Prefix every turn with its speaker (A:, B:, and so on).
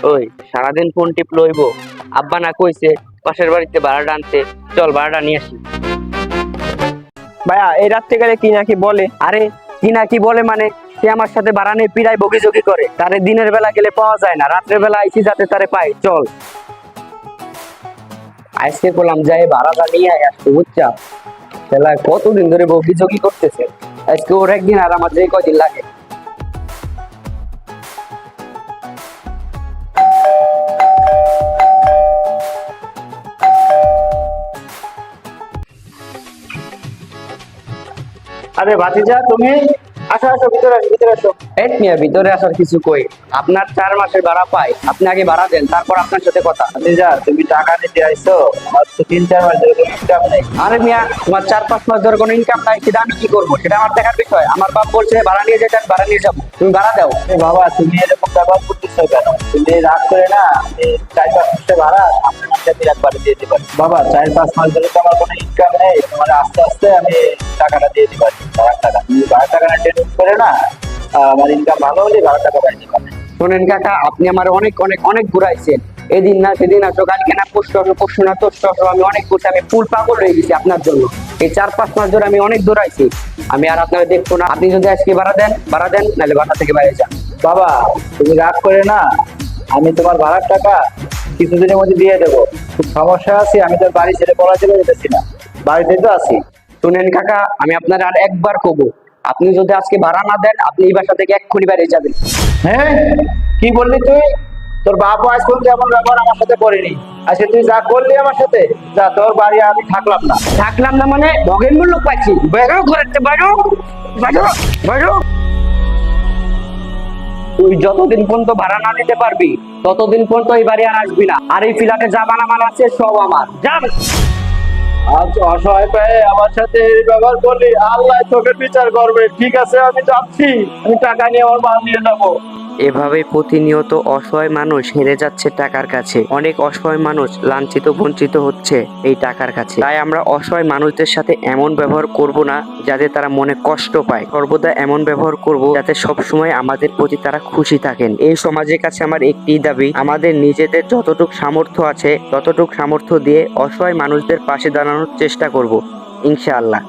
A: ওই সারাদিন ফোন টিপ লইব, আব্বা না কইছে পাশের বাড়িতে ভাড়াটা আনতে, চল ভাড়াটা নিয়ে আসি।
B: ভাইয়া এই রাত্রে গেলে কি নাকি বলে?
A: আরে কি না কি বলে মানে, সে আমার সাথে ভাড়া নিয়ে পিড়াই বগিজগি করে, তারে দিনের বেলা গেলে পাওয়া যায় না, রাত্রের বেলা আইছি যাতে তারে পাই। চল আজকে বললাম যাই ভাড়াটা নিয়ে আসতে, বুঝছা? খেলায় কতদিন ধরে বগিজগি করতেছে, আজকে ওর একদিন আর আমার যে কদিন লাগে।
C: আরে ভাতিজা, তুমি আসো আসো, ভিতরে আসো, ভিতরে আসো।
A: এক মিয়া ভিতরে আসার কিছু কই, আপনার 4 মাসের ভাড়া পাই, আপনি আগে ভাড়া দেন, তারপর আপনার সাথে কথা।
C: ভাতিজা, তুমি টাকা নিতে আইছো, আমার তো 3-4 মাস ধরে কোনো ইনকাম নেই।
A: আরে মিয়া, তোমার 4-5 মাস ধরে কোনো ইনকাম নাই, সেটা আমি কি করবো? সেটা আমার দেখার বিষয়। আমার বাপ বলছে ভাড়া নিয়ে যেতে, আমি ভাড়া নিয়ে যাবো, তুমি ভাড়া দাও।
C: এ বাবা, তুমি এরকম ব্যবহার করতেছো কেন? তুমি রাগ করে না, আমি 4-5 মাসের ভাড়া আপনার মাসে আমি একবারে দিয়ে দিতে পারি। বাবা, 4-5 মাস ধরে তো আমার কোনো ইনকাম নেই, তোমার আস্তে আস্তে আমি টাকাটা দিয়ে দিতে পারি। ভাড়ার টাকা তুমি ভাড়ার টাকা টেনশন করে না, আমার ইনকাম ভালো হলে ভাড়ার টাকা পাই দিতে পারি।
A: শোনেন কাকা, আপনি আমার অনেক অনেক অনেক ঘুরাইছেন, এদিন না সেদিন আসো, কালকে না পরশু আসো, পরশু না তরশু আসো, আমি অনেক করছি, আমি ফুল পাগল হয়ে গেছি আপনার জন্য। এই 4-5 মাস ধরে আমি অনেক দৌড়াইছি, আমি আর আপনারা দেখবো না। আপনি যদি আজকে ভাড়া দেন ভাড়া দেন, নাহলে বাসা থেকে বাইরে যান।
C: বাবা, তুমি রাগ করে না, আমি তোমার ভাড়ার টাকা কিছুদিনের মধ্যে দিয়ে দেবো। খুব সমস্যা আছে, আমি তোর বাড়ি ছেড়ে পড়াশোনা যেতেছি না, বাড়িতে তো আছি।
A: শুনেন কাকা, আমি আপনার আর একবার কব, আপনি যদি আজকে ভাড়া না দেন, আপনি এই বাসা থেকে এক্ষুনি বাইরে যাবেন।
C: হ্যাঁ, কি বললি তুই? তোর বাবা আজ পর্যন্ত এমন ব্যবহার আমার সাথে করেনি, আজকে তুই যা করলি আমার সাথে, যা, তোর বাড়ি আমি থাকলাম না।
A: থাকলাম না মানে ভগের মূল্য পাচ্ছি, বেরো ঘুরাতে, বেরো বেরো বেরো। তুই যতদিন পর্যন্ত ভাড়া না দিতে পারবি, ততদিন পর্যন্ত এই বাড়ি আর আসবি না, আর এই ফ্ল্যাটে যা বানামান আছে সব আমার। যান।
C: আজ অসহায় পেয়ে আমার সাথে এই ব্যবহার করলি, আল্লাহ তোকে বিচার করবে। ঠিক আছে, আমি যাচ্ছি, আমি টাকা নিয়ে আমার মা নিয়ে যাবো।
A: এভাবে প্রতিনিয়ত অসহায় মানুষ হেরে যাচ্ছে টাকার কাছে, অনেক অসহায় মানুষ লাঞ্ছিত বঞ্চিত হচ্ছে এই টাকার কাছে। তাই আমরা অসহায় মানুষদের সাথে এমন ব্যবহার করব না যাতে তারা মনে কষ্ট পায়, সর্বদা এমন ব্যবহার করব যাতে সব সময় আমাদের প্রতি তারা খুশি থাকেন। এই সমাজের কাছে আমার একটি দাবি, আমাদের নিজেদের যতটুকু সামর্থ্য আছে ততটুকু সামর্থ্য দিয়ে অসহায় মানুষদের পাশে দাঁড়ানোর চেষ্টা করব, ইনশাআল্লাহ।